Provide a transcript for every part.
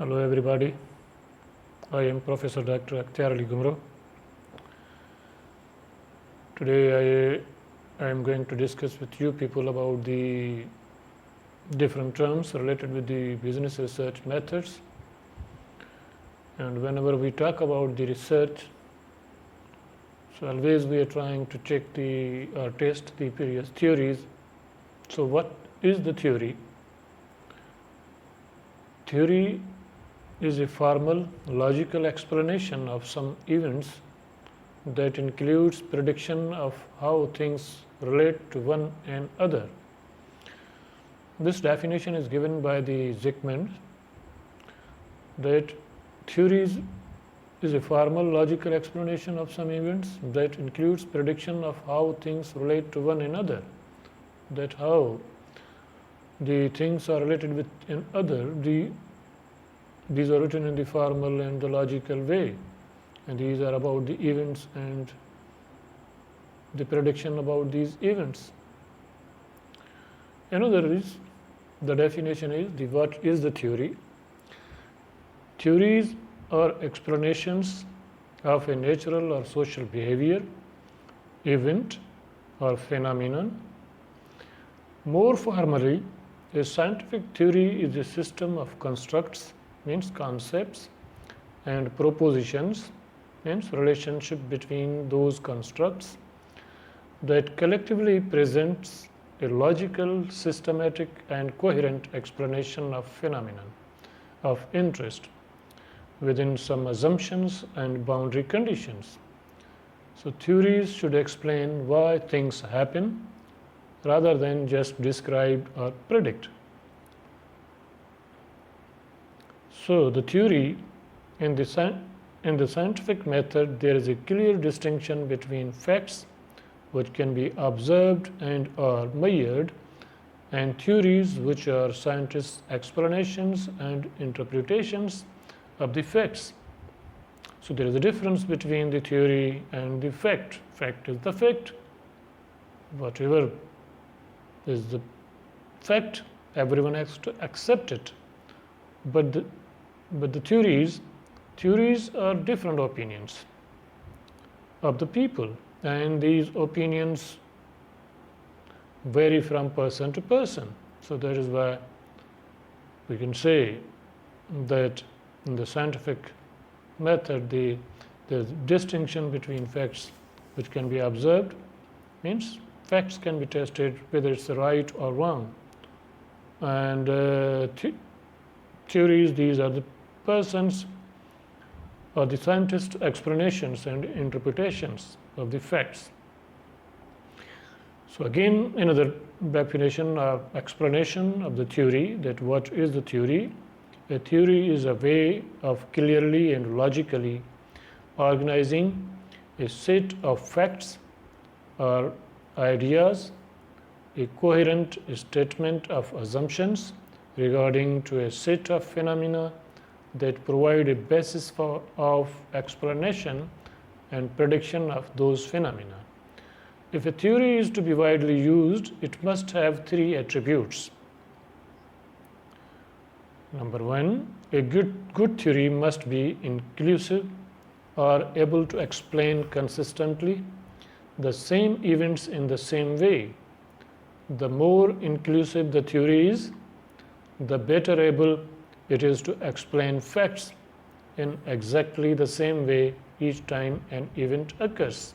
Hello everybody, I am Professor Dr. Akhtar Ali Gumro. Today I am going to discuss with you people about the different terms related with the business research methods. And whenever we talk about the research, so always we are trying to check or test the various theories. So what is the theory? Theory is a formal, logical explanation of some events that includes prediction of how things relate to one another. This definition is given by the Zygmunt, that theories is a formal, logical explanation of some events that includes prediction of how things relate to one another. That how the things are related with another, these are written in the formal and the logical way, and these are about the events and the prediction about these events. Another is, the definition is what is the theory? Theories are explanations of a natural or social behavior, event or phenomenon. More formally, a scientific theory is a system of constructs, means concepts, and propositions, means relationship between those constructs, that collectively presents a logical, systematic, and coherent explanation of phenomenon of interest within some assumptions and boundary conditions. So theories should explain why things happen rather than just describe or predict. So the theory, in the scientific method, there is a clear distinction between facts which can be observed and are measured, and theories which are scientists' explanations and interpretations of the facts. So there is a difference between the theory and the fact. Fact is the fact. Whatever is the fact, everyone has to accept it. But the theories are different opinions of the people, and these opinions vary from person to person. So that is why we can say that in the scientific method, the distinction between facts which can be observed, means facts can be tested whether it's right or wrong, and theories, these are the persons or the scientists' explanations and interpretations of the facts. So again, another definition or explanation of the theory, that what is the theory? A theory is a way of clearly and logically organizing a set of facts or ideas, a coherent statement of assumptions regarding to a set of phenomena that provide a basis of explanation and prediction of those phenomena. If a theory is to be widely used, it must have three attributes. Number one, a good theory must be inclusive or able to explain consistently the same events in the same way. The more inclusive the theory is, the better able it is to explain facts in exactly the same way each time an event occurs.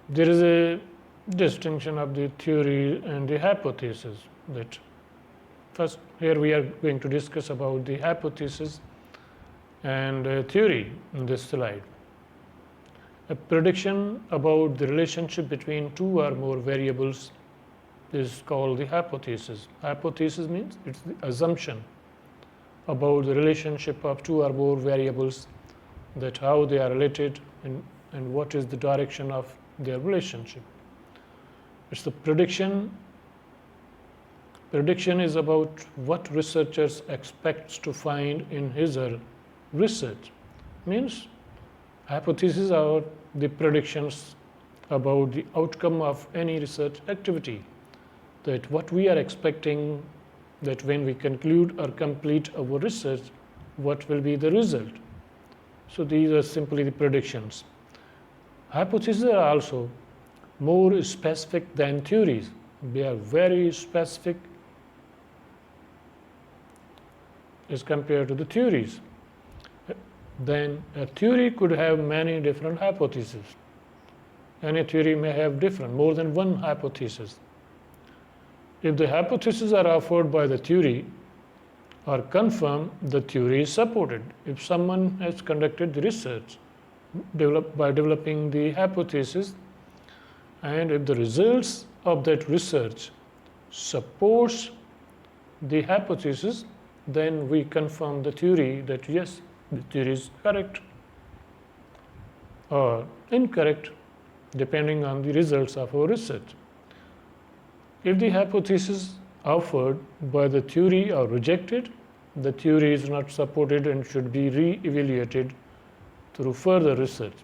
There is a distinction of the theory and the hypothesis. That first, here we are going to discuss about the hypothesis and theory in this slide. A prediction about the relationship between two or more variables is called the hypothesis. Hypothesis means it's the assumption about the relationship of two or more variables, that how they are related and what is the direction of their relationship. It's the prediction. Prediction is about what researchers expects to find in his or her research. Means hypotheses are the predictions about the outcome of any research activity. that what we are expecting, that when we conclude or complete our research, what will be the result. So these are simply the predictions. Hypotheses are also more specific than theories. They are very specific as compared to the theories. Then a theory could have many different hypotheses. Any theory may have more than one hypothesis. If the hypotheses are offered by the theory or confirmed, the theory is supported. If someone has conducted the research by developing the hypothesis, and if the results of that research supports the hypothesis, then we confirm the theory that yes, the theory is correct or incorrect, depending on the results of our research. If the hypothesis offered by the theory are rejected, the theory is not supported and should be re-evaluated through further research.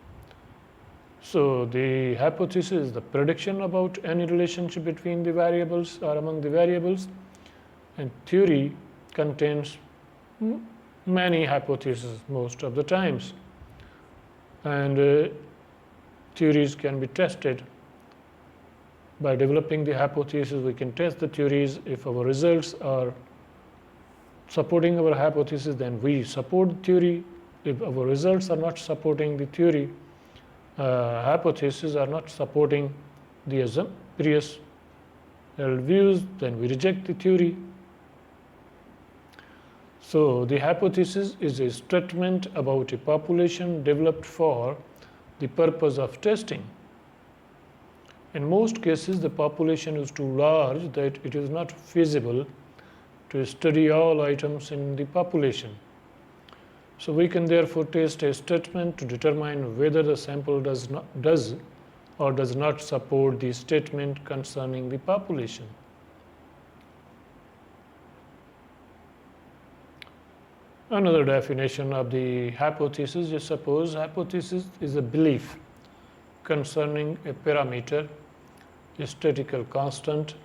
So the hypothesis is the prediction about any relationship between the variables or among the variables, and theory contains many hypotheses most of the times, and theories can be tested. By developing the hypothesis, we can test the theories. If our results are supporting our hypothesis, then we support the theory. If our results are not supporting the theory, hypotheses are not supporting the previous held views, then we reject the theory. So the hypothesis is a statement about a population developed for the purpose of testing. In most cases, the population is too large that it is not feasible to study all items in the population. So we can therefore test a statement to determine whether the sample does or does not support the statement concerning the population. Another definition of the hypothesis is, suppose hypothesis is a belief concerning a parameter, a statistical constant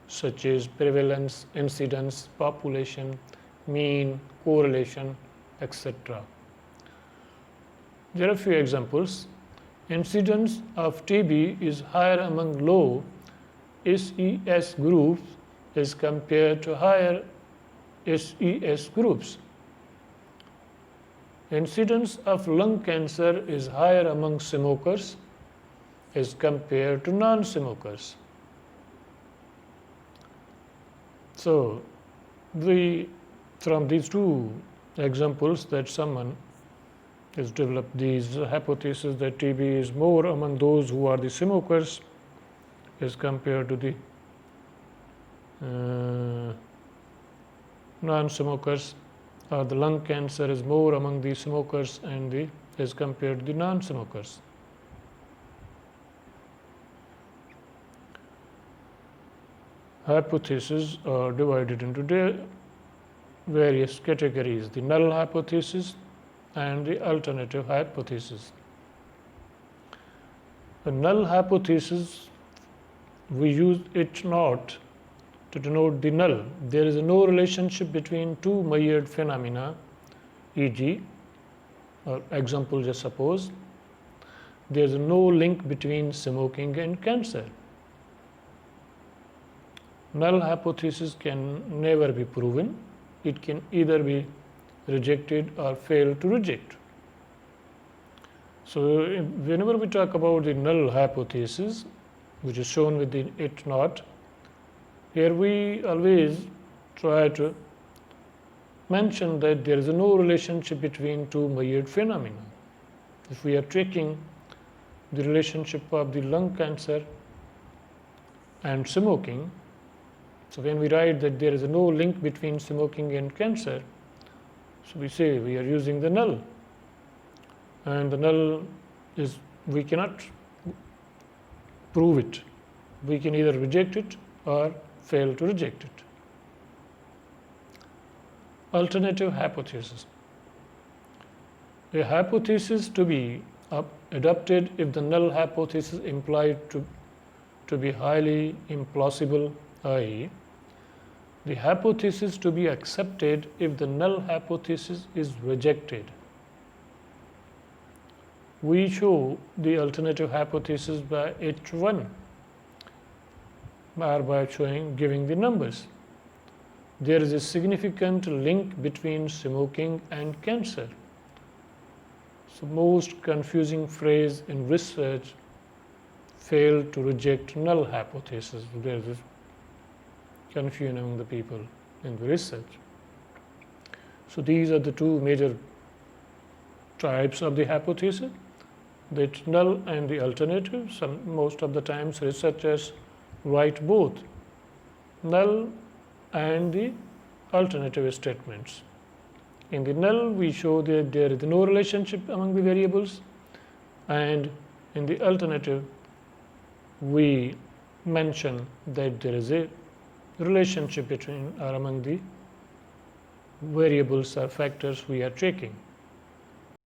such as prevalence, incidence, population, mean, correlation, etc. There are a few examples. Incidence of TB is higher among low SES groups as compared to higher SES groups. Incidence of lung cancer is higher among smokers as compared to non-smokers. So, from these two examples that someone has developed these hypotheses that TB is more among those who are the smokers as compared to the non-smokers, or the lung cancer is more among the smokers and as compared to the non-smokers. Hypotheses are divided into various categories: the null hypothesis and the alternative hypothesis. The null hypothesis, we use H naught to denote the null. There is no relationship between two measured phenomena, e.g., or example, just suppose there is no link between smoking and cancer. Null hypothesis can never be proven. It can either be rejected or fail to reject. So whenever we talk about the null hypothesis, which is shown with the H naught, here we always try to mention that there is no relationship between two measured phenomena. If we are taking the relationship of the lung cancer and smoking, so when we write that there is no link between smoking and cancer, so we say we are using the null. And the null is, we cannot prove it. We can either reject it or fail to reject it. Alternative hypothesis. A hypothesis to be adopted if the null hypothesis implied to be highly implausible i.e., the hypothesis to be accepted if the null hypothesis is rejected. We show the alternative hypothesis by H1 or by giving the numbers. There is a significant link between smoking and cancer. So most confusing phrase in research, fail to reject null hypothesis. There is confusion among the people in the research. So these are the two major types of the hypothesis, the null and the alternative. Most of the times researchers write both null and the alternative statements. In the null, we show that there is no relationship among the variables, and in the alternative, we mention that there is a relationship between or among the variables or factors we are taking.